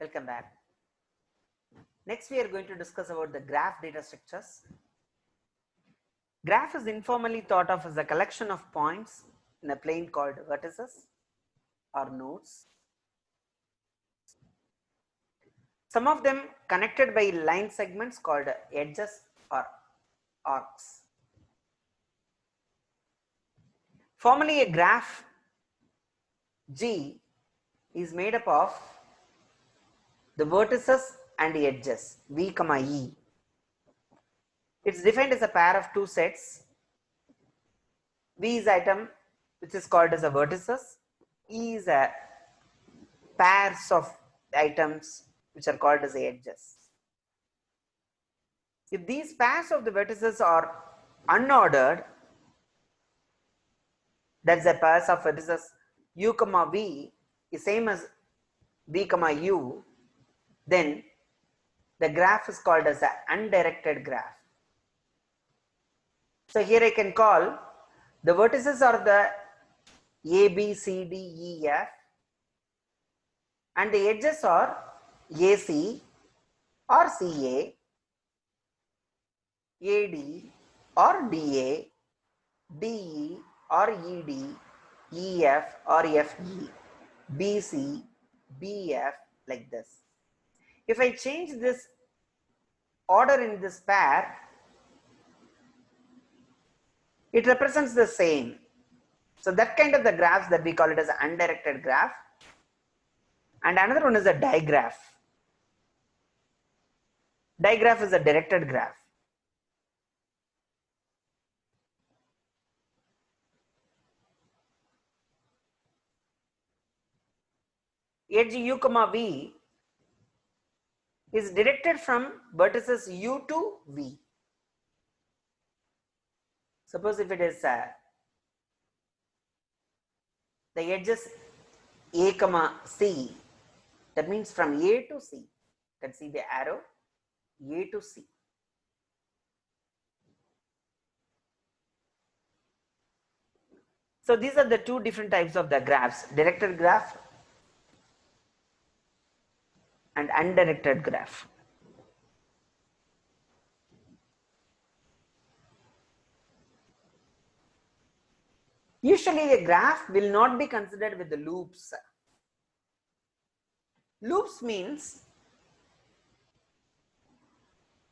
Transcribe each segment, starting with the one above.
Welcome back. Next we are going to discuss about the graph data structures. Graph is informally thought of as a collection of points in a plane called vertices or nodes. Some of them connected by line segments called edges or arcs. Formally, a graph G is made up of the vertices and the edges V, E. It's defined as a pair of two sets. V is item which is called as a vertices. E is a pairs of items which are called as the edges. If these pairs of the vertices are unordered, that's a pairs of vertices U, V is same as V, U, then the graph is called as an undirected graph. So here I can call the vertices are the A, B, C, D, E, F, and the edges are AC or CA, AD or DA, DE or ED, EF or FE, BC, BF, like this. If I change this order in this pair, it represents the same. So that kind of the graphs that we call it as an undirected graph. And another one is a digraph. Digraph is a directed graph. Edge U, V is directed from vertices U to V. Suppose if it is the edges A, C, that means from A to C. You can see the arrow A to C. So these are the two different types of the graphs, directed graph and undirected graph. Usually a graph will not be considered with the loops. Loops means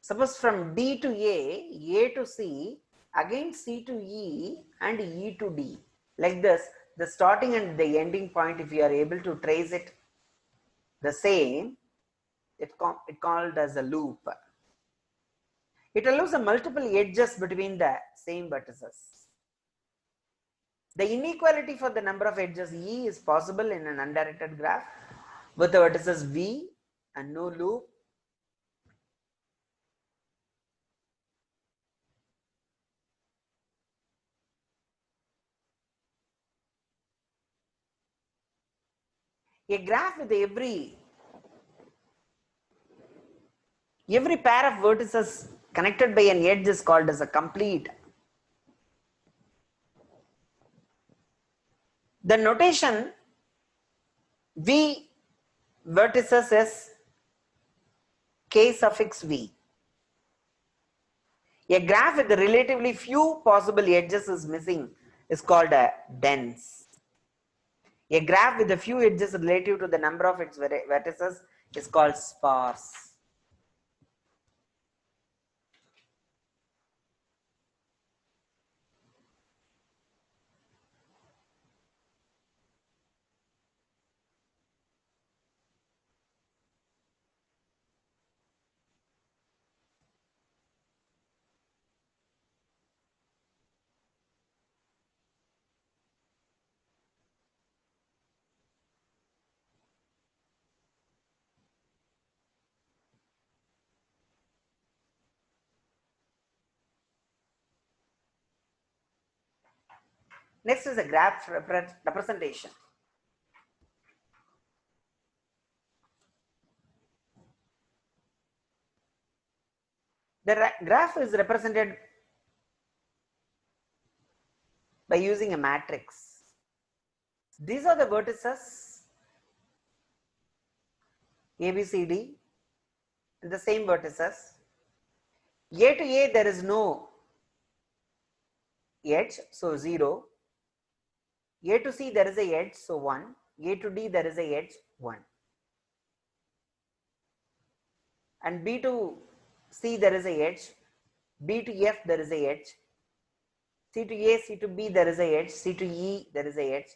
suppose from D to A to C, again C to E and E to D. Like this, the starting and the ending point, if you are able to trace it the same, it called as a loop. It allows a multiple edges between the same vertices. The inequality for the number of edges E is possible in an undirected graph with the vertices V and no loop. A graph with every pair of vertices connected by an edge is called as a complete. The notation V vertices is K suffix V. A graph with relatively few possible edges is missing is called a dense. A graph with a few edges relative to the number of its vertices is called sparse. Next is a graph representation. The graph is represented by using a matrix. These are the vertices A, B, C, D, the same vertices. A to A there is no edge, so 0. A to C there is a edge, so 1. A to D there is a edge, 1. And B to C there is a edge, B to F there is a edge, C to A, C to B there is a edge, C to E there is a edge.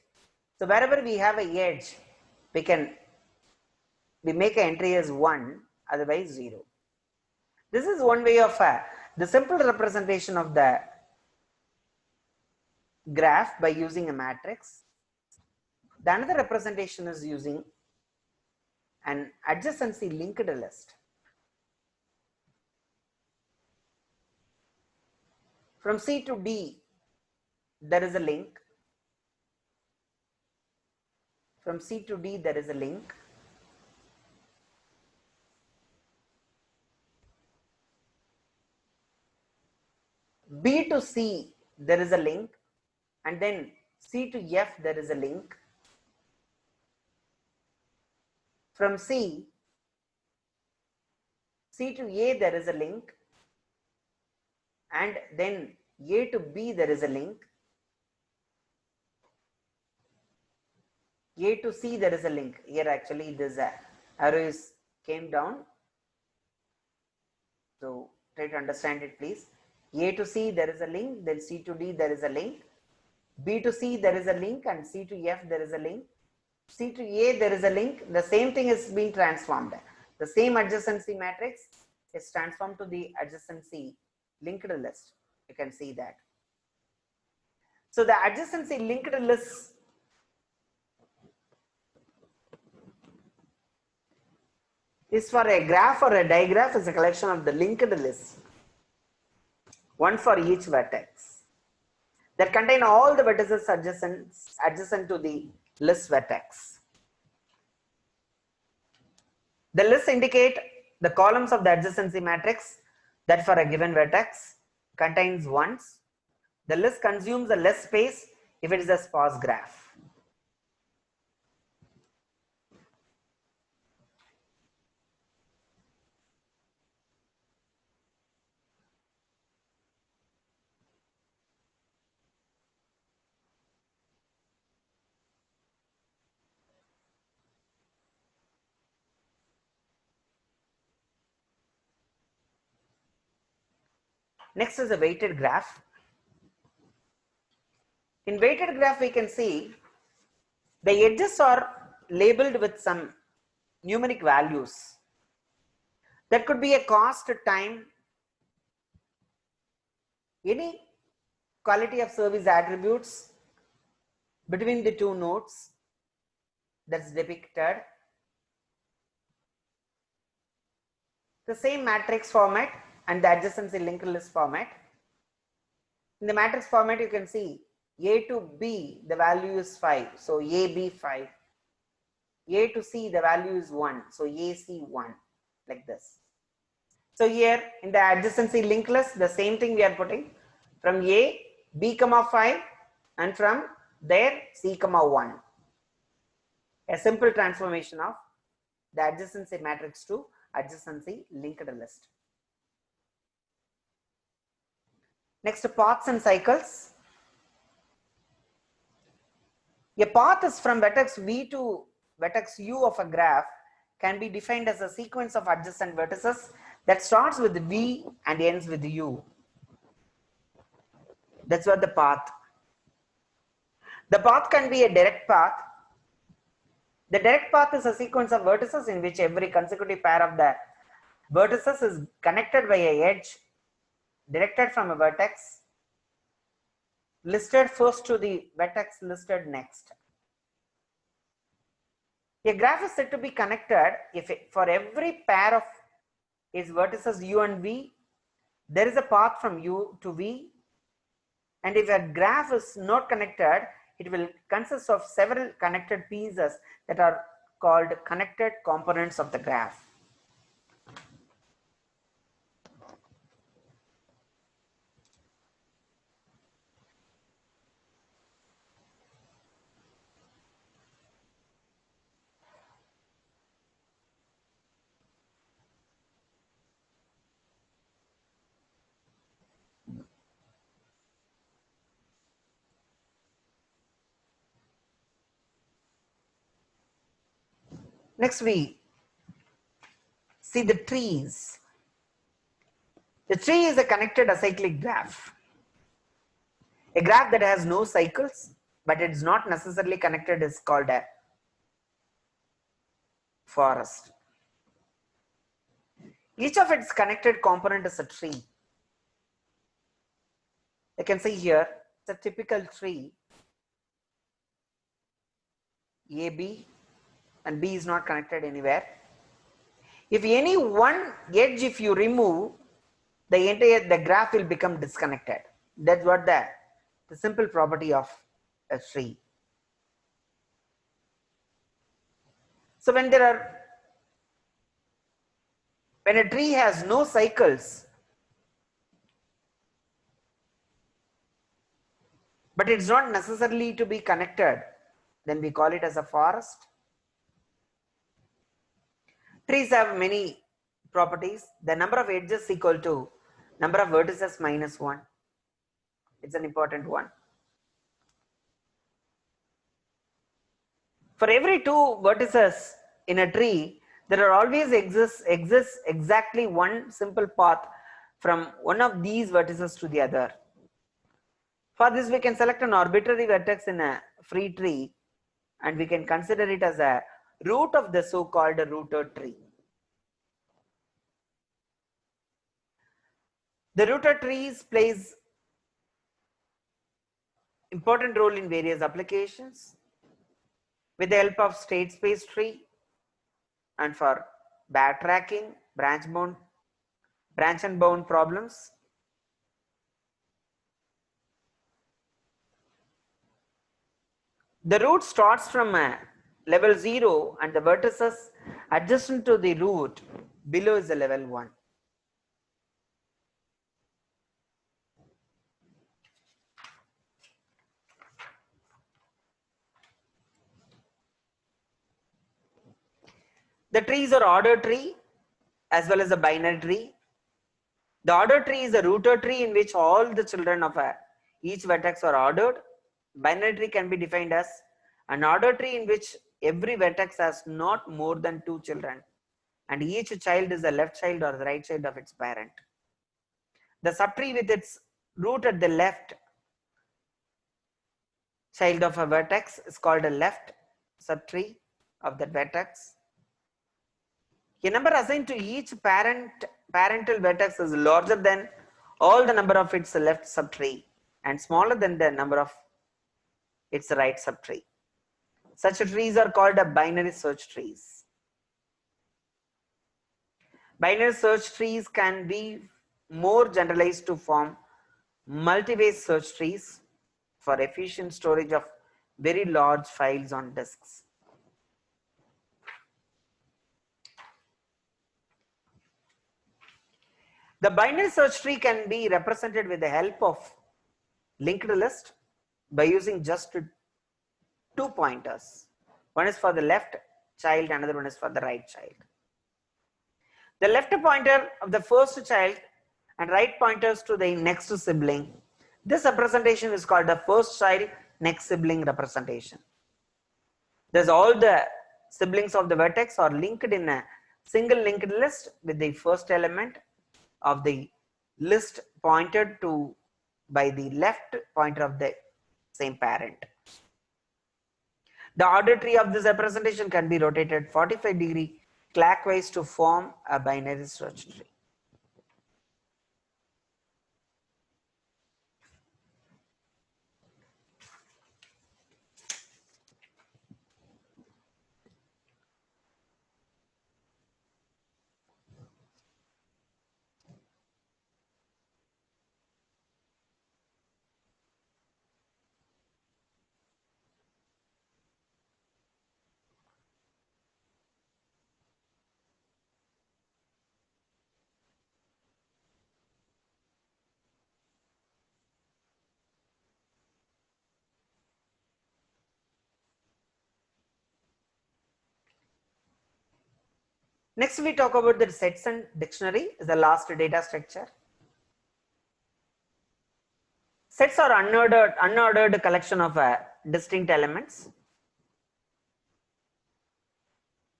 So wherever we have a edge, we make an entry as 1, otherwise 0. This is one way of the simple representation of the graph by using a matrix. The another representation is using an adjacency linked list. From C to D, there is a link. From C to D, there is a link. B to C, there is a link. And then C to F, there is a link. From C to A, there is a link. And then A to B, there is a link. A to C, there is a link. Here actually this arrow is came down. So try to understand it please. A to C there is a link, then C to D there is a link. B to C there is a link, and C to F there is a link. C to A there is a link. The same thing is being transformed. The same adjacency matrix is transformed to the adjacency linked list. You can see that. So the adjacency linked list is for a graph or a digraph is a collection of the linked lists, one for each vertex, that contain all the vertices adjacent to the list vertex. The lists indicate the columns of the adjacency matrix that for a given vertex contains ones. The list consumes a less space if it is a sparse graph. Next is a weighted graph. In weighted graph, we can see the edges are labeled with some numeric values. That could be a cost, time, any quality of service attributes between the two nodes that's depicted. The same matrix format and the adjacency linked list format. In the matrix format, you can see A to B, the value is 5. So AB 5. A to C, the value is 1. So AC 1. Like this. So here in the adjacency linked list, the same thing we are putting. From A, B comma 5, and from there C comma 1. A simple transformation of the adjacency matrix to adjacency linked list. Next, paths and cycles. A path is from vertex V to vertex U of a graph can be defined as a sequence of adjacent vertices that starts with V and ends with U. That's what the path. The path can be a direct path. The direct path is a sequence of vertices in which every consecutive pair of the vertices is connected by an edge directed from a vertex listed first to the vertex listed next. A graph is said to be connected if for every pair of its vertices U and V, there is a path from U to V, and if a graph is not connected, it will consist of several connected pieces that are called connected components of the graph. Next we see the trees. The tree is a connected acyclic graph. A graph that has no cycles but it is not necessarily connected is called a forest. Each of its connected component is a tree. You can see here it's a typical tree. A, B, and B is not connected anywhere. If any one edge if you remove, the graph will become disconnected. That's what the simple property of a tree. So when a tree has no cycles, but it's not necessarily to be connected, then we call it as a forest. Trees have many properties. The number of edges is equal to number of vertices minus 1. It's an important one. For every 2 vertices in a tree, there are always exists exactly one simple path from one of these vertices to the other. For this, we can select an arbitrary vertex in a free tree and we can consider it as a root of the so-called rooted tree. The rooted trees plays important role in various applications with the help of state space tree and for backtracking, branch and bound problems. The root starts from a level 0 and the vertices adjacent to the root below is the level 1. The trees are ordered tree as well as a binary tree. The ordered tree is a rooted tree in which all the children of each vertex are ordered. Binary tree can be defined as an ordered tree in which every vertex has not more than 2 children and each child is the left child or the right child of its parent. The subtree with its root at the left child of a vertex is called a left subtree of that vertex. A number assigned to each parental vertex is larger than all the number of its left subtree and smaller than the number of its right subtree. Such trees are called a binary search trees. Binary search trees can be more generalized to form multi-way search trees for efficient storage of very large files on disks. The binary search tree can be represented with the help of linked list by using just 2 pointers. One is for the left child, another one is for the right child. The left pointer of the first child and right pointers to the next sibling. This representation is called the first child next sibling representation. Thus all the siblings of the vertex are linked in a single linked list with the first element of the list pointed to by the left pointer of the same parent. The order tree of this representation can be rotated 45-degree clockwise to form a binary search tree. Next we talk about the sets and dictionary is the last data structure. Sets are unordered collection of distinct elements.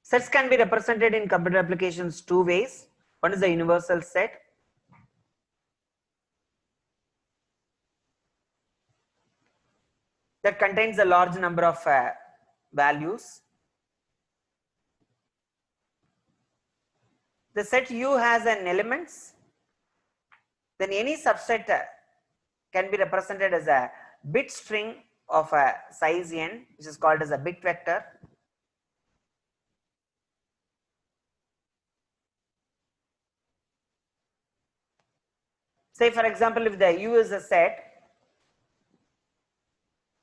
Sets can be represented in computer applications two ways. One is the universal set. That contains a large number of values. The set U has an elements. Then any subset can be represented as a bit string of a size n, which is called as a bit vector. Say for example, if the U is a set,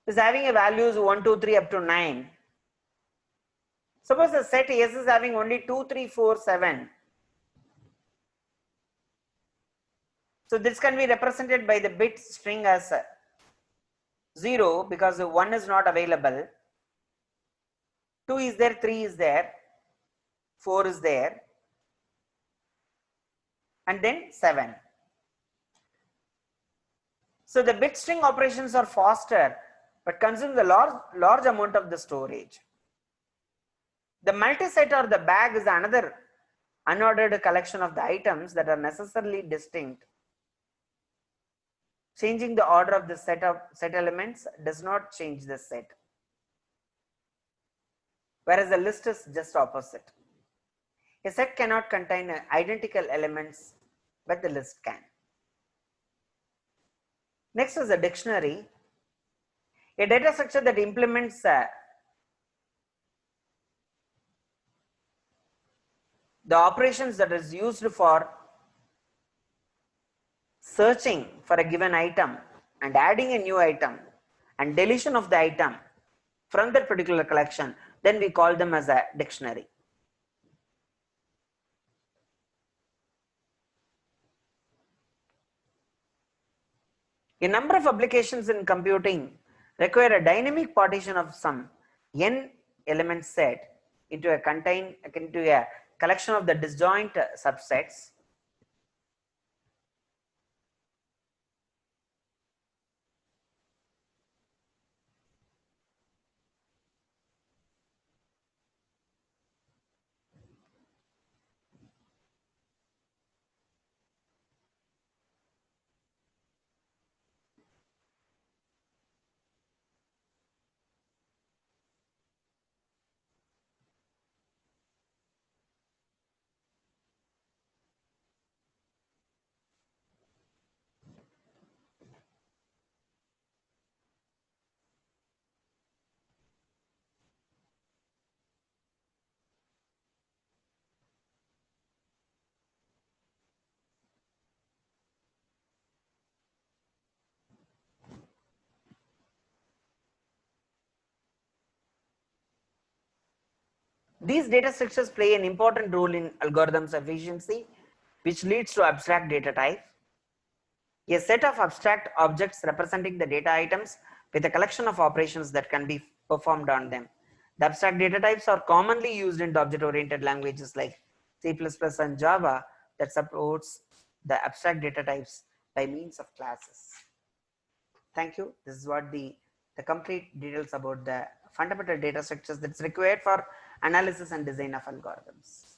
is having a values 1, 2, 3 up to 9. Suppose the set S is having only 2, 3, 4, 7. So this can be represented by the bit string as 0 because 1 is not available. 2 is there, 3 is there, 4 is there, and then 7. So the bit string operations are faster but consume the large amount of the storage. The multiset or the bag is another unordered collection of the items that are necessarily distinct. Changing the order of the set elements does not change the set, whereas the list is just opposite. A set cannot contain identical elements, but the list can. Next is a dictionary, a data structure that implements the operations that is used for searching for a given item and adding a new item and deletion of the item from that particular collection, then we call them as a dictionary. A number of applications in computing require a dynamic partition of some n element set into a collection of the disjoint subsets. These data structures play an important role in algorithms efficiency, which leads to abstract data type. A set of abstract objects representing the data items with a collection of operations that can be performed on them. The abstract data types are commonly used in object-oriented languages like C++ and Java that supports the abstract data types by means of classes. Thank you. This is what the complete details about the fundamental data structures that's required for analysis and design of algorithms.